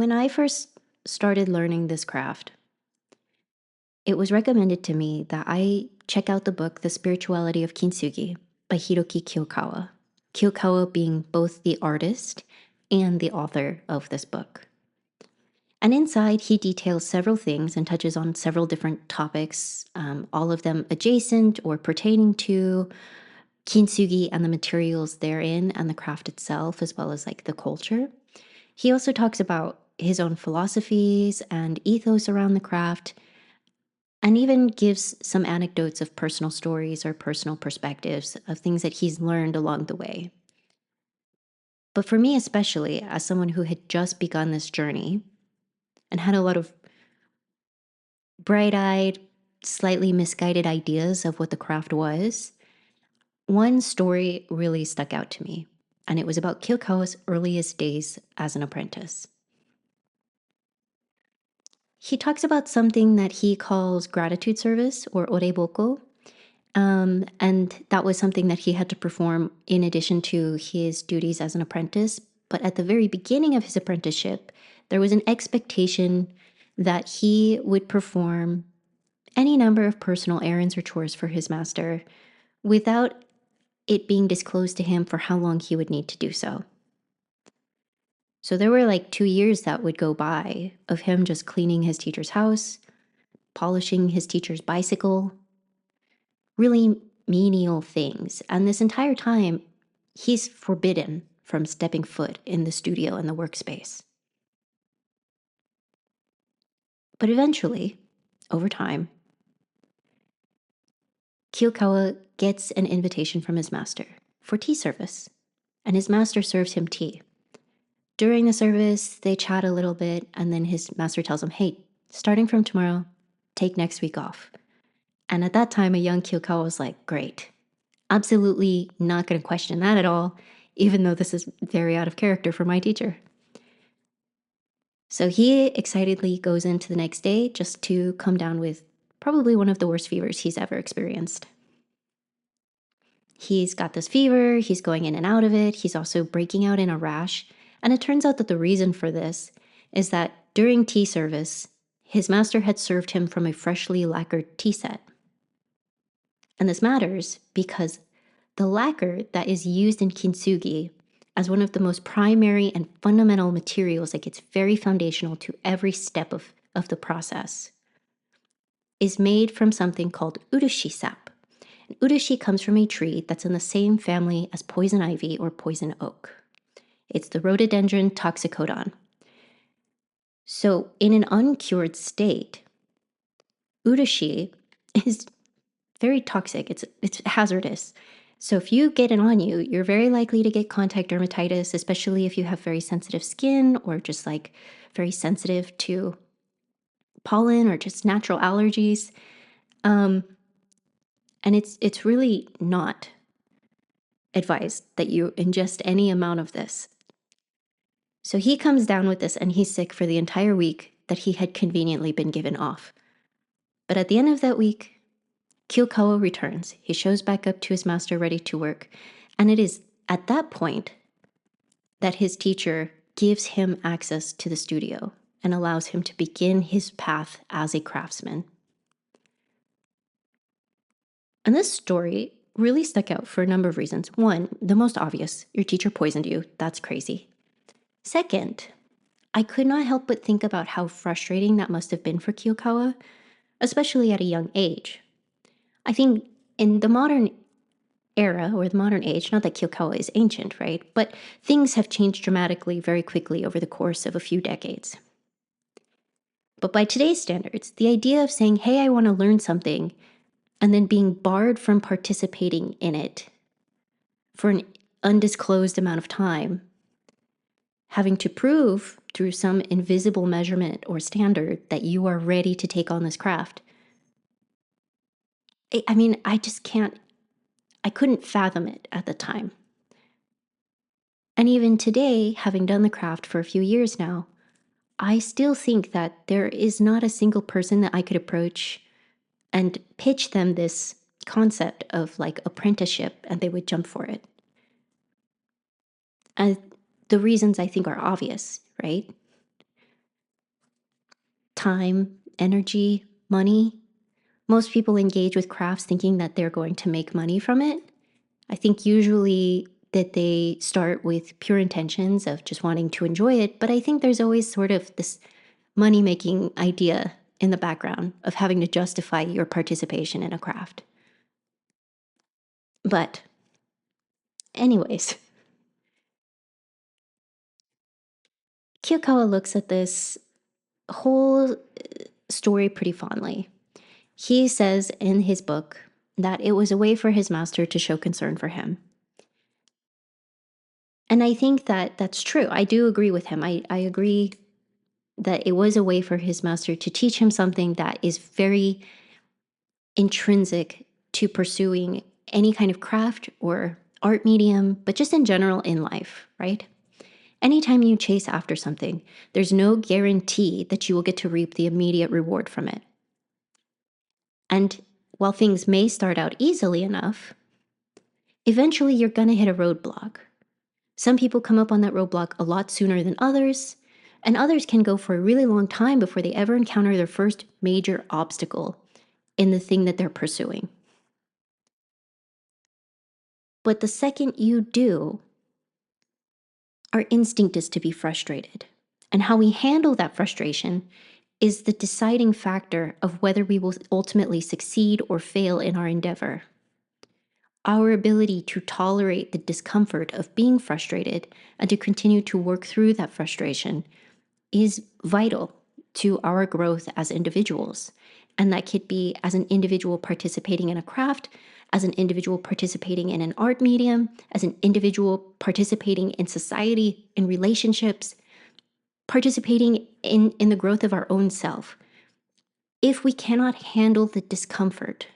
When I first started learning this craft, it was recommended to me that I check out the book The Spirituality of Kintsugi by Hiroki Kyokawa. Kyokawa being both the artist and the author of this book. And inside, he details several things and touches on several different topics, all of them adjacent or pertaining to kintsugi and the materials therein and the craft itself, as well as like the culture. He also talks about his own philosophies and ethos around the craft, and even gives some anecdotes of personal stories or personal perspectives of things that he's learned along the way. But for me, especially as someone who had just begun this journey and had a lot of bright-eyed, slightly misguided ideas of what the craft was, one story really stuck out to me, and it was about Kyokawa's earliest days as an apprentice. He talks about something that he calls gratitude service, or oreboko, and that was something that he had to perform in addition to his duties as an apprentice. But at the very beginning of his apprenticeship, there was an expectation that he would perform any number of personal errands or chores for his master without it being disclosed to him for how long he would need to do so. So there were like 2 years that would go by of him just cleaning his teacher's house, polishing his teacher's bicycle, really menial things. And this entire time, he's forbidden from stepping foot in the studio and the workspace. But eventually, over time, Kyokawa gets an invitation from his master for tea service, and his master serves him tea. During the service, they chat a little bit, and then his master tells him, hey, starting from tomorrow, take next week off. And at that time, a young Kyokawa was like, great. Absolutely not going to question that at all, even though this is very out of character for my teacher. So he excitedly goes into the next day just to come down with probably one of the worst fevers he's ever experienced. He's got this fever, he's going in and out of it, he's also breaking out in a rash, and it turns out that the reason for this is that during tea service, his master had served him from a freshly lacquered tea set. And this matters because the lacquer that is used in kintsugi as one of the most primary and fundamental materials, like it's very foundational to every step of the process, is made from something called urushi sap. And urushi comes from a tree that's in the same family as poison ivy or poison oak. It's the Rhodedendron Toxicodon. So in an uncured state, urushi is very toxic. It's hazardous. So if you get it on you, you're very likely to get contact dermatitis, especially if you have very sensitive skin or just like very sensitive to pollen or just natural allergies. And it's really not advised that you ingest any amount of this. So he comes down with this and he's sick for the entire week that he had conveniently been given off. But at the end of that week, Kyokawa returns. He shows back up to his master ready to work. And it is at that point that his teacher gives him access to the studio and allows him to begin his path as a craftsman. And this story really stuck out for a number of reasons. One, the most obvious, your teacher poisoned you. That's crazy. Second, I could not help but think about how frustrating that must have been for Kyokawa, especially at a young age. I think in the modern era or the modern age, not that Kyokawa is ancient, right? But things have changed dramatically very quickly over the course of a few decades. But by today's standards, the idea of saying, hey, I want to learn something, and then being barred from participating in it for an undisclosed amount of time, having to prove through some invisible measurement or standard that you are ready to take on this craft. I mean, I couldn't fathom it at the time. And even today, having done the craft for a few years now, I still think that there is not a single person that I could approach and pitch them this concept of like apprenticeship and they would jump for it. And the reasons I think are obvious, right? time, energy, money. Most people engage with crafts thinking that they're going to make money from it. I think usually that they start with pure intentions of just wanting to enjoy it, but I think there's always sort of this money-making idea in the background of having to justify your participation in a craft. But anyways, Kyokawa looks at this whole story pretty fondly. He says in his book that it was a way for his master to show concern for him. And I think that that's true. I do agree with him. I agree that it was a way for his master to teach him something that is very intrinsic to pursuing any kind of craft or art medium, but just in general in life, right? Anytime you chase after something, there's no guarantee that you will get to reap the immediate reward from it. And while things may start out easily enough, eventually you're gonna hit a roadblock. Some people come up on that roadblock a lot sooner than others, and others can go for a really long time before they ever encounter their first major obstacle in the thing that they're pursuing. But the second you do, our instinct is to be frustrated. And how we handle that frustration is the deciding factor of whether we will ultimately succeed or fail in our endeavor. Our ability to tolerate the discomfort of being frustrated and to continue to work through that frustration is vital to our growth as individuals. And that could be as an individual participating in a craft, as an individual participating in an art medium, as an individual participating in society, in relationships, participating in the growth of our own self. If we cannot handle the discomfort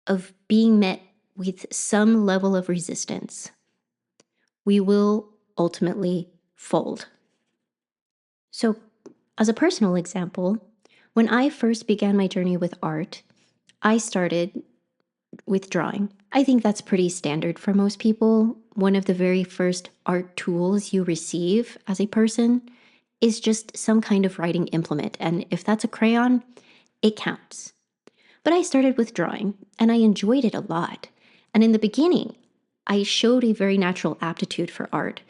of being met with some level of resistance, we will ultimately fold. So, as a personal example, when I first began my journey with art, I started with drawing. I think that's pretty standard for most people. One of the very first art tools you receive as a person is just some kind of writing implement. And if that's a crayon, it counts. But I started with drawing and I enjoyed it a lot. And in the beginning, I showed a very natural aptitude for art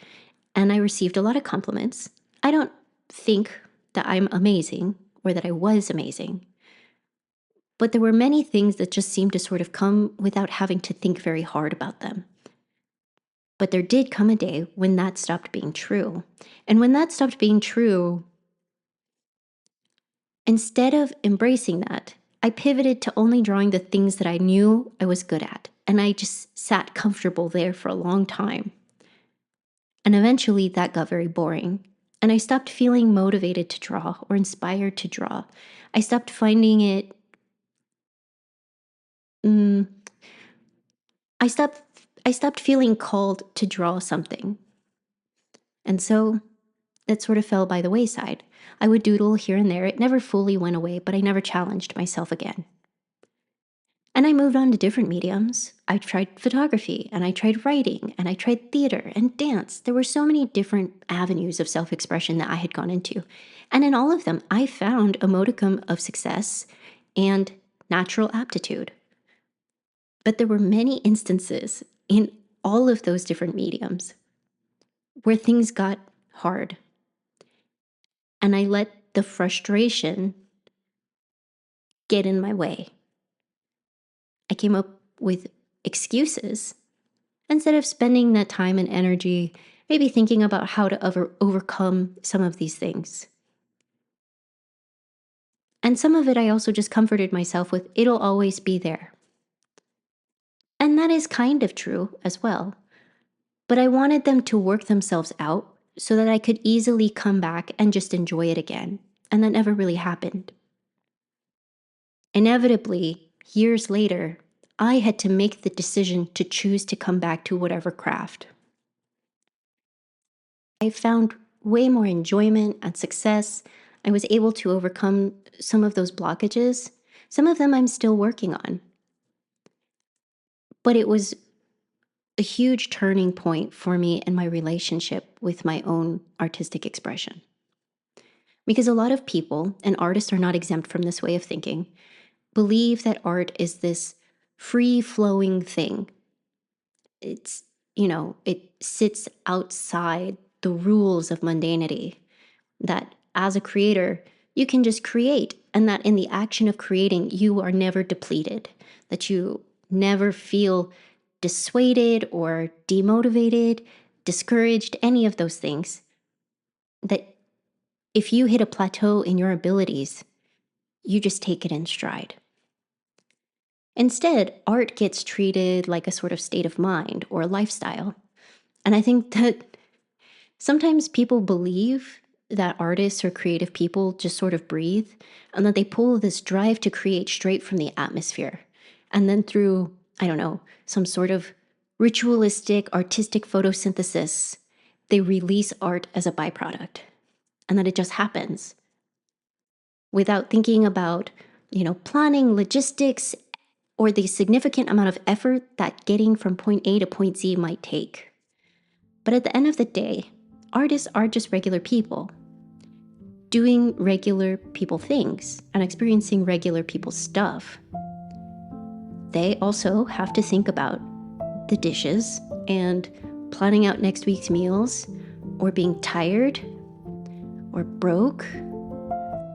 and I received a lot of compliments. I don't think that I'm amazing or that I was amazing, but there were many things that just seemed to sort of come without having to think very hard about them. But there did come a day when that stopped being true. And when that stopped being true, instead of embracing that, I pivoted to only drawing the things that I knew I was good at. And I just sat comfortable there for a long time. And eventually that got very boring. And I stopped feeling motivated to draw or inspired to draw. I stopped finding it. I stopped feeling called to draw something. And so it sort of fell by the wayside. I would doodle here and there. It never fully went away, but I never challenged myself again. And I moved on to different mediums. I tried photography, and I tried writing, and I tried theater and dance. There were so many different avenues of self-expression that I had gone into. And in all of them, I found a modicum of success and natural aptitude. But there were many instances in all of those different mediums where things got hard. And I let the frustration get in my way. I came up with excuses instead of spending that time and energy maybe thinking about how to overcome some of these things. And some of it I also just comforted myself with, it'll always be there. And that is kind of true as well. But I wanted them to work themselves out so that I could easily come back and just enjoy it again. And that never really happened. Inevitably, years later, I had to make the decision to choose to come back to whatever craft. I found way more enjoyment and success. I was able to overcome some of those blockages. Some of them I'm still working on. But it was a huge turning point for me in my relationship with my own artistic expression. Because a lot of people, and artists are not exempt from this way of thinking, believe that art is this free-flowing thing. It's, it sits outside the rules of mundanity, that as a creator, you can just create, and that in the action of creating, you are never depleted, that you never feel dissuaded or demotivated, discouraged, any of those things. That if you hit a plateau in your abilities, you just take it in stride. Instead, art gets treated like a sort of state of mind or a lifestyle. And I think that sometimes people believe that artists or creative people just sort of breathe, and that they pull this drive to create straight from the atmosphere. And then through, I don't know, some sort of ritualistic artistic photosynthesis, they release art as a byproduct. And that it just happens without thinking about, planning, logistics, or the significant amount of effort that getting from point A to point Z might take. But at the end of the day, artists are just regular people, doing regular people things and experiencing regular people stuff. They also have to think about the dishes and planning out next week's meals, or being tired, or broke,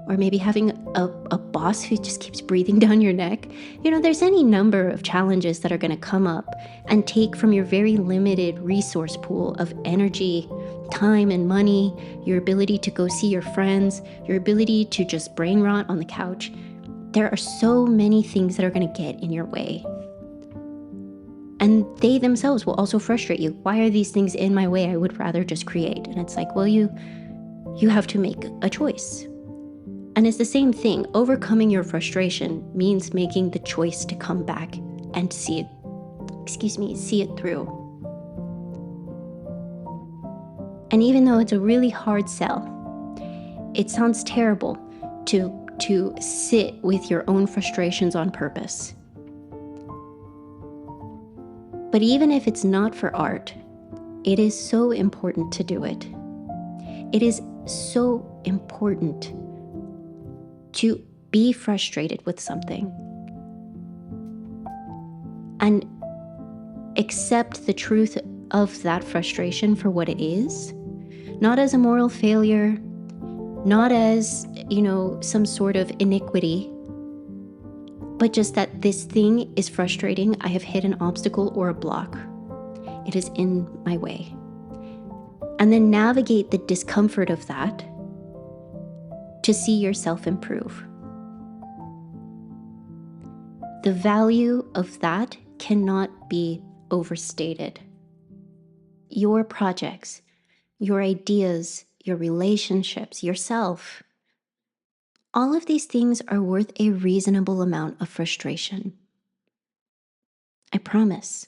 or maybe having a boss who just keeps breathing down your neck. There's any number of challenges that are going to come up and take from your very limited resource pool of energy, time, and money, your ability to go see your friends, your ability to just brain rot on the couch. There are so many things that are going to get in your way. And they themselves will also frustrate you. Why are these things in my way? I would rather just create. And it's like, well, you have to make a choice. And it's the same thing. Overcoming your frustration means making the choice to come back and see it through. And even though it's a really hard sell, it sounds terrible to sit with your own frustrations on purpose. But even if it's not for art, it is so important to do it. It is so important to be frustrated with something and accept the truth of that frustration for what it is, not as a moral failure, not as, some sort of iniquity, but just that this thing is frustrating. I have hit an obstacle or a block. It is in my way. And then navigate the discomfort of that to see yourself improve. The value of that cannot be overstated. Your projects, your ideas, your relationships, yourself, all of these things are worth a reasonable amount of frustration. I promise.